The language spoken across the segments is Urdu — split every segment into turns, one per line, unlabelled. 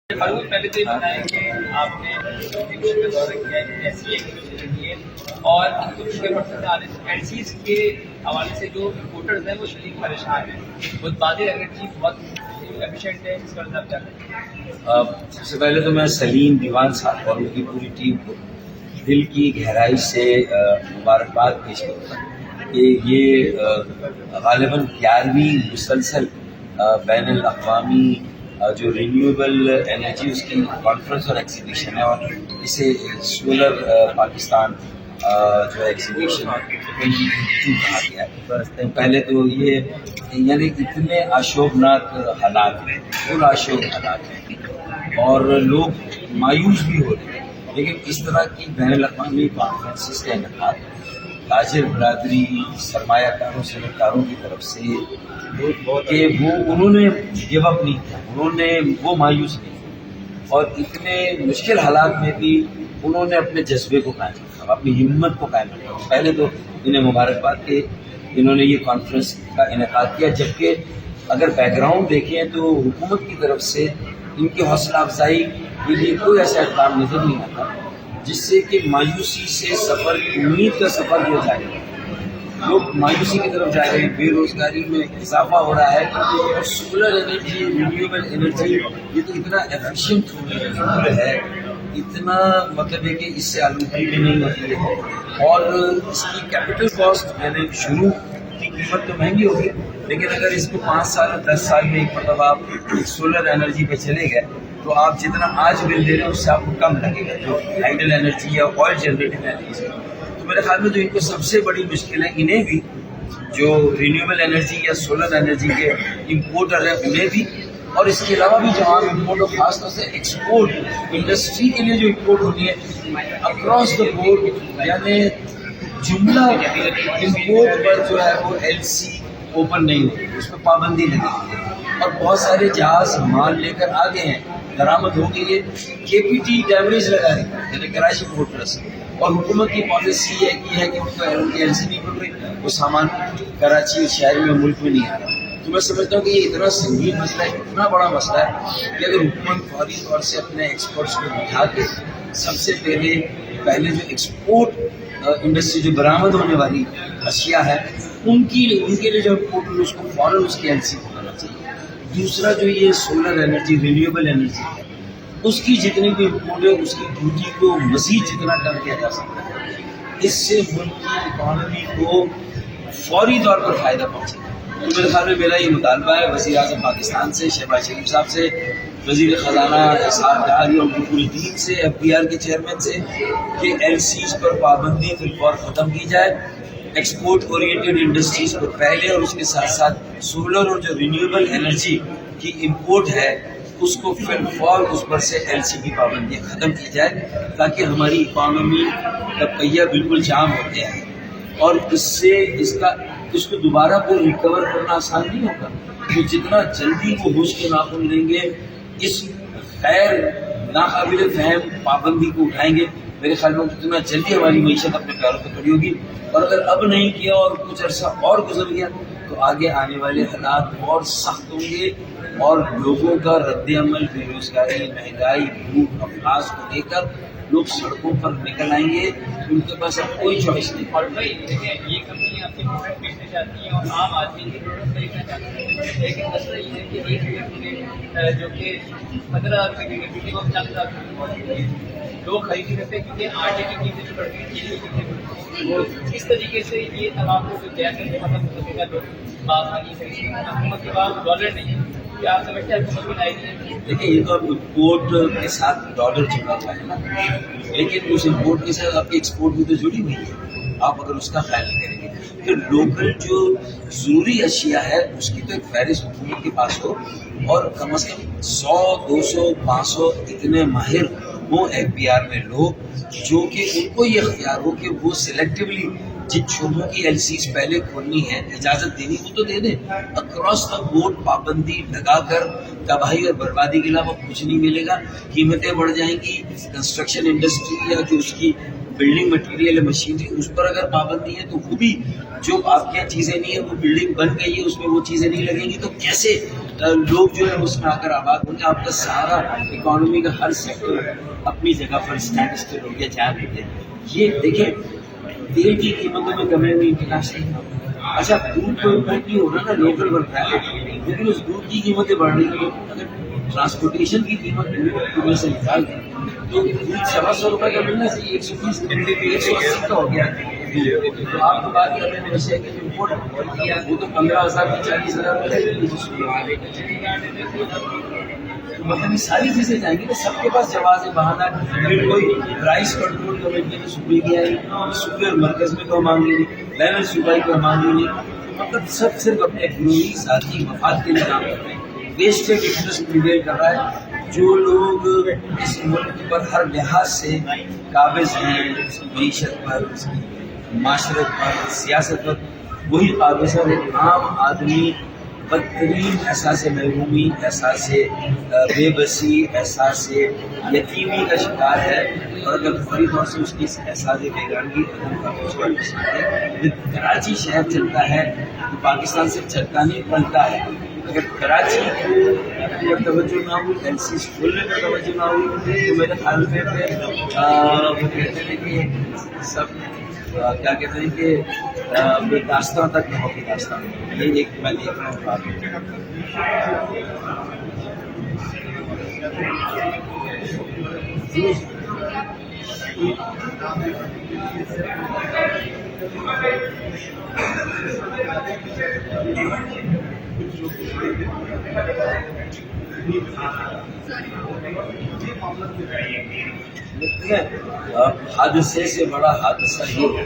فاروق پہلے تو یہ بتائیں کہ آپ نے ایگزیبیشن کا دورہ کیا ہے، ایسی ایگزیبیشن کی ہے اور کچھ ایل سیز کے حوالے سے جو رپورٹرز ہیں وہ شدید پریشان ہیں، متبادل انرجی بہت ایفیشینٹ ہے، اس پر آپ کیا کہیں؟
سب سے پہلے تو میں سلیم دیوان صاحب اور ان کی پوری ٹیم کو دل کی گہرائی سے مبارکباد پیش کرتا ہوں کہ یہ غالباً 11ویں مسلسل بین الاقوامی جو رینیویبل انرجی اس کی کانفرنس اور ایگزیبیشن ہے، اور اسے سولر پاکستان جو ایگزیبیشن 2022 کہا گیا ہے۔ پہلے تو یہ یعنی اتنے اشوبناک حالات ہیں، پراشوب حالات ہیں اور لوگ مایوس بھی ہو رہے ہیں، لیکن اس طرح کی بین الاقوامی کانفرنسز کا انعقاد تاجر برادری، سرمایہ کاروں، صنعت کاروں کی طرف سے کہ انہوں نے گیو اپ نہیں کیا، انہوں نے وہ مایوس نہیں کیا اور اتنے مشکل حالات میں بھی انہوں نے اپنے جذبے کو قائم رکھا، اپنی ہمت کو قائم رکھا۔ پہلے تو انہیں مبارکباد کہ انہوں نے یہ کانفرنس کا انعقاد کیا، جبکہ اگر بیک گراؤنڈ دیکھیں تو حکومت کی طرف سے ان کی حوصلہ افزائی کے لیے کوئی ایسا اقدام نظر نہیں آتا جس سے کہ مایوسی سے سفر، امید کا سفر جو جائے گا، لوگ مایوسی کی طرف جا رہے ہیں، بے روزگاری میں اضافہ ہو رہا ہے اور سولر انرجی، رینیویبل انرجی یہ تو اتنا ایفیشینٹ ہے، اتنا مطلب ہے کہ اس سے آلودگی بھی نہیں ہوتی ہے اور اس کی کیپٹل کاسٹ یعنی شروع کی قیمت تو مہنگی ہوگی، لیکن اگر اس کو 5 سال 10 سال میں ایک مرتبہ آپ سولر انرجی پہ چلے گئے تو آپ جتنا آج بل دے رہے ہیں اس سے آپ کو کم لگے گا جو ہائیڈل انرجی یا آئل جنریٹنگ انرجی ہے۔ تو میرے خیال میں جو ان کو سب سے بڑی مشکل ہے، انہیں بھی جو رینیویبل انرجی یا سولر انرجی کے امپورٹر ہیں انہیں بھی، اور اس کے علاوہ بھی جو عام امپورٹ اور خاص طور سے ایکسپورٹ انڈسٹری کے لیے جو امپورٹ ہونی ہے اکراس دا بورڈ، یعنی جملہ امپورٹ پر جو ہے وہ ایل سی اوپن نہیں ہوتی، اس پہ پابندی لگی ہوئی ہے اور بہت سارے جہاز مال لے کر آگے ہیں، درآمد ہو گئی ہے، کے پی ٹی ڈیمیج لگا رہی ہے یعنی کراچی پورٹ ٹرسٹ، اور حکومت کی پالیسی یہ ہے کہ ان کی ایل سی نہیں بن رہی، وہ سامان کراچی شہر میں ملک میں نہیں آ رہا۔ تو میں سمجھتا ہوں کہ یہ اتنا سنگین مسئلہ ہے، اتنا بڑا مسئلہ ہے کہ اگر حکومت فوری طور سے اپنے ایکسپرٹس کو بٹھا کے سب سے پہلے جو ایکسپورٹ انڈسٹری جو برآمد ہونے والی اشیاء ہے ان کے لیے جو امپورٹ اس کو فوراً اس کی ایل سی بنانا چاہیے۔ دوسرا جو یہ سولر انرجی، رینیویبل انرجی ہے، اس کی جتنی بھی امپورٹ ہے اس کی ڈیوٹی کو مزید جتنا کم کیا جا سکتا ہے، اس سے ملک کی اکانومی کو فوری طور پر فائدہ پہنچے گا۔ تو میرے خیال میں میرا یہ مطالبہ ہے وزیر اعظم پاکستان سے، شہباز شریف صاحب سے، وزیر خزانہ اسحاق ڈار اور پوری ٹیم سے، ایف بی آر کے چیئرمین سے کہ ایل سیز پر پابندی بالفور ختم کی جائے، ایکسپورٹ اورینٹیڈ انڈسٹریز کو پہلے اور اس کے ساتھ ساتھ سولر اور جو رینیویبل انرجی کی امپورٹ ہے اس کو فی الفور اس پر سے ایل سی کی پابندیاں ختم کی جائے تاکہ ہماری اکانومی کا پہیہ بالکل جام ہو گیا ہے اور اس کو دوبارہ کو ریکور کرنا آسان نہیں ہوگا۔ تو جتنا جلدی وہ ہوش کے ناخن لیں گے، اس غیر ناقابل فہم پابندی کو اٹھائیں گے، میرے خیال میں اتنا جلدی ہماری معیشت اپنے پیروں پہ کھڑی ہوگی، اور اگر اب نہیں کیا اور کچھ عرصہ اور گزر گیا تو آگے آنے والے حالات اور سخت ہوں گے اور لوگوں کا رد عمل، بے روزگاری، مہنگائی، بھوک افلاس کو لے کر لوگ سڑکوں پر نکل آئیں گے، ان کے پاس اب کوئی چوائس نہیں۔
اور بھائی یہ کمپنیاں اپنے پروڈکٹ بیچنا چاہتی ہیں اور عام آدمی کے پروڈکٹ خریدنا چاہتے ہیں، لیکن مسئلہ یہ ہے کہ ایک یونٹ جو کہ 15,000 روپے کی ملتی ہے وہ 50,000 روپے کی لوگ خرید نہیں سکتے کیونکہ آٹے کی قیمتیں بڑھ گئی، چیزیں کی قیمتیں بڑھ گئی۔ وہ اس طریقے سے یہ تمام کو جو جیسے ختم ہو سکے گا، جو باغبانی خریدیں گے، حکومت کے پاس ڈالر نہیں ہے، کیا آپ سمجھتے ہیں حکومت کی آئیڈیا ہے؟
دیکھیں یہ تو اب امپورٹ کے ساتھ ڈالر جڑا ہوا ہے نا، لیکن اس امپورٹ کے ساتھ آپ کی ایکسپورٹ بھی تو جڑی ہوئی ہے، آپ اگر اس کا خیال نہیں کریں گے پھر لوکل جو ضروری اشیاء ہے اس کی تو ایک فہرست حکومت کے پاس ہو، اور کم از کم 100 200 500 اتنے ماہر ہوں ایف بی آر میں لوگ جو کہ ان کو یہ اختیار ہو کہ وہ سلیکٹیولی جن شعبوں کی ایل سیز پہلے کھولنی ہے، اجازت دینی وہ تو دے دیں، اکراس دا بورڈ پابندی لگا کر تباہی اور بربادی کے علاوہ کچھ نہیں ملے گا، قیمتیں بڑھ جائیں گی، کنسٹرکشن انڈسٹری یا جو اس کی بلڈنگ مٹیریل ہے، مشینری، اس پر اگر پابندی ہے تو وہ بھی جو آپ کی چیزیں نہیں ہیں وہ بلڈنگ بن گئی ہے اس میں وہ چیزیں نہیں لگیں گی، تو کیسے لوگ جو ہے اس میں آ کر آباد ہوں گے. آپ کا سارا اکانومی کا ہر سیکٹر اپنی جگہ پر اسٹینڈ اسٹل ہو گیا جہاں دیتے ہیں. یہ دیکھیں تیل کی قیمتوں میں کمی ہوئی انٹرنیشنل. اچھا دودھ تو امپورٹ نہیں ہو رہا نا, لوکل بن رہا ہے, لیکن اس دودھ کی قیمتیں بڑھ رہی ہیں. اگر ٹرانسپورٹیشن کی قیمت دودھ سے نکال دیں تو دودھ 125 روپئے کا ملنا چاہیے, 120 180 کا ہو گیا. تو آپ کو بات کر رہے ہیں رشیا کے امپورٹ, وہ تو 15,000 کی 40,000 مطلب یہ ساری چیزیں جائیں گی. تو سب کے پاس جواز ہے, بہانہ. پھر کوئی پرائس کنٹرول کمیٹی نے صوبے کیا ہے, صوبے اور مرکز میں کوئی مانگی نہیں, بین الصوبائی کوئی مانگی نہیں. مطلب سب صرف اپنے گروہی ذاتی مفاد کے لیے کام کر رہے ہیں. ویسٹڈ انٹرسٹ پریویل کر رہا ہے. جو لوگ اس ملک پر ہر لحاظ سے قابض ہیں, اس کی معیشت پر, اس کی معاشرت پر, سیاست پر, وہی قابض ہے. عام آدمی بدترین احساس محرومی, احساس بے بسی, احساس یتیمی کا شکار ہے. اور اگر فوری طور سے اس کی احساس بیگانگی کراچی شہر چلتا ہے تو پاکستان سے چلتا نہیں پلتا ہے. اگر کراچی کو توجہ نہ ہوئی, ایل سی کھولنے پر توجہ نہ ہوئی, تو میرے خیال میں وہ کہتے ہیں کہ سب کیا کہتے ہیں کہ داستان تک نہ ہوگی داستان. یہ ایک میں دیکھ رہا ہوں بات. حادثے سے بڑا حادثہ یہ ہے,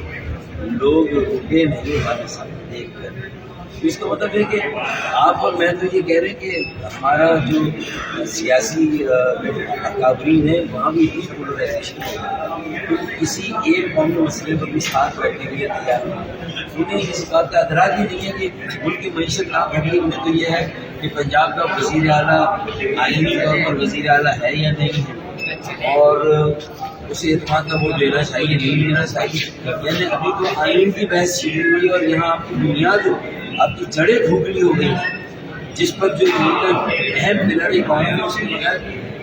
لوگ رکے نہیں حادثہ دیکھ کر. اس کا مطلب ہے کہ آپ اور میں تو یہ کہہ رہے ہیں کہ ہمارا جو سیاسی اکابرین ہے وہاں بھی پولرائزیشن ہے. کسی ایک قومی مسئلے پر بھی ساتھ بیٹھنے کے لیے تیار نہیں. انہیں اس بات کا ادراک ہی نہیں ہے کہ ملک کی معیشت نہ بڑھی. میں تو یہ ہے کہ پنجاب کا وزیر اعلیٰ آئینی طور پر وزیر اعلیٰ ہے یا نہیں ہے, اور اسے اعتماد کا ووٹ لینا چاہیے نہیں لینا چاہیے. یعنی ابھی تو آئین کی بحث چھڑی ہوئی ہے, اور یہاں آپ کی بنیاد, آپ کی جڑیں کھوکھلی ہو گئی ہیں, جس پر جو اہم پلر اکانومی اس کی ہے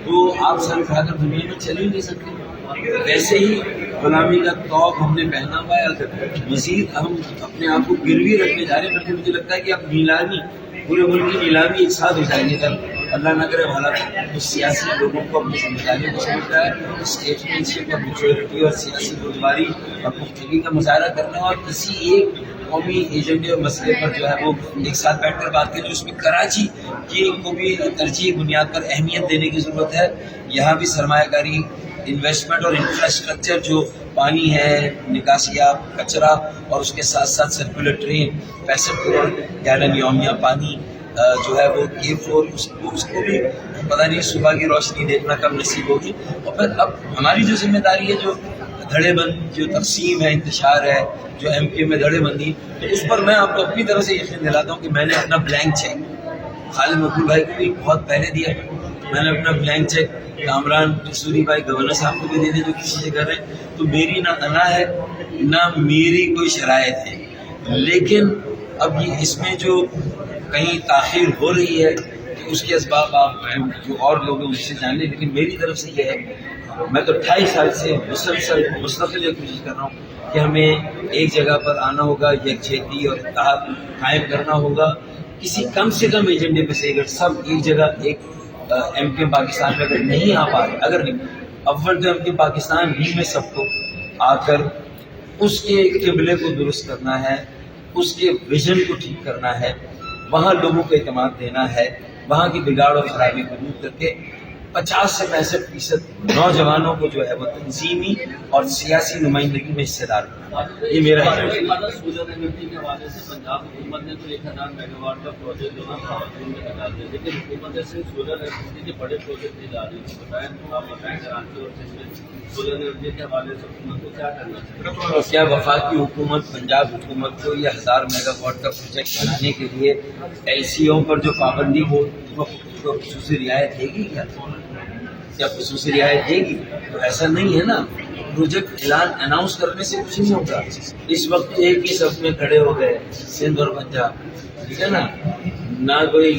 وہ آپ سر اٹھا کر دنیا میں چل ہی نہیں سکتے. ویسے ہی غلامی کا توق ہم نے پہنا ہوا ہے. اگر مزید ہم اپنے آپ کو گروی رکھنے جا رہے ہیں, بلکہ مجھے لگتا ہے کہ اب نیلامی, پورے ملک کی نیلامی ایک ساتھ ہو جائیں گے. جب اللہ نہ کرے والا اس سیاسی لوگوں کو اپنی ذمہ داریوں کو سمجھنا ہے, اسٹیٹمنٹ شپ اور میچورٹی اور سیاسی بردباری اور پختگی کا مظاہرہ کرنا ہے, اور کسی ایک قومی ایجنڈے اور مسئلے پر جو ہے وہ ایک ساتھ بیٹھ کر بات کریں. جو اس میں کراچی کی کو بھی ترجیح بنیاد پر اہمیت دینے کی ضرورت ہے. یہاں بھی سرمایہ کاری, انویسٹمنٹ اور انفراسٹرکچر, جو پانی ہے, نکاسیاب کچرا, اور اس کے ساتھ ساتھ سرکولر ٹرین, 65 کروڑ گیلن یومیہ پانی جو ہے وہ K4, اس کو بھی پتہ نہیں صبح کی روشنی دیکھنا کب نصیب ہوگی. اور پھر اب ہماری جو ذمہ داری ہے, جو دھڑے بند جو تقسیم ہے, انتشار ہے, جو ایم کیو میں دھڑے بندی, تو اس پر میں آپ کو اپنی طرف سے یقین دلاتا ہوں کہ میں نے اپنا بلینک چیک خالد مقبول بھائی کو بھی بہت پہلے دیا. میں نے اپنا بلینک چیک کامران سوری بھائی گورنر صاحب کو بھی دے دیں جو کسی سے کر رہے ہیں. تو میری نہ انا ہے نہ میری کوئی شرائط ہے, لیکن اب یہ اس میں جو کہیں تاخیر ہو رہی ہے کہ اس کے اسباب آپ جو اور لوگ ہیں ان سے جان لیں. لیکن میری طرف سے یہ ہے, میں تو 28 سال سے مستقل یہ کوشش کر رہا ہوں کہ ہمیں ایک جگہ پر آنا ہوگا, یکجہتی اور اتحاد قائم کرنا ہوگا. کسی کم سے کم ایجنڈے پہ سے اگر سب ایک جگہ ایک ایم کے پاکستان میں اگر نہیں آ پا رہے, اگر نہیں, اول تو ایم کے پاکستان ہی میں سب کو آ کر اس کے قبلے کو درست کرنا ہے, اس کے ویژن کو ٹھیک کرنا ہے, وہاں لوگوں کو اعتماد دینا ہے, وہاں کی بگاڑ اور خرابی کو دور کر کے 50 سے 65% نوجوانوں کو جو ہے وہ تنظیمی اور سیاسی نمائندگی میں حصے دار کرنا. یہ میرا ہے.
سولر انرجی کے حوالے سے پنجاب حکومت نے تو 1000 میگا واٹ کا پروجیکٹ جو ہے خواتین میں لگا دیا, لیکن حکومت نے صرف سولر انرجی کے بڑے پروجیکٹ نہیں لا رہی. بتائیں آپ بتائیں کراچی اور سولر انرجی کے حوالے سے حکومت کو کیا کرنا چاہیے؟
کیا وفاقی حکومت پنجاب حکومت کو یہ 1000 میگا واٹ کا پروجیکٹ بنانے کے لیے ایل سی او پر جو پابندی ہو تو خصوصی رعایت دے گی؟ کیا خصوصی رعایت دے گی؟ تو ایسا نہیں ہے نا. پروجیکٹ اعلان اناؤنس کرنے سے کچھ نہیں ہوگا. اس وقت ایک ہی صف میں کھڑے ہو گئے سندھ اور پنجاب, ٹھیک ہے نا, نہ کوئی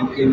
MKM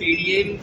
PDM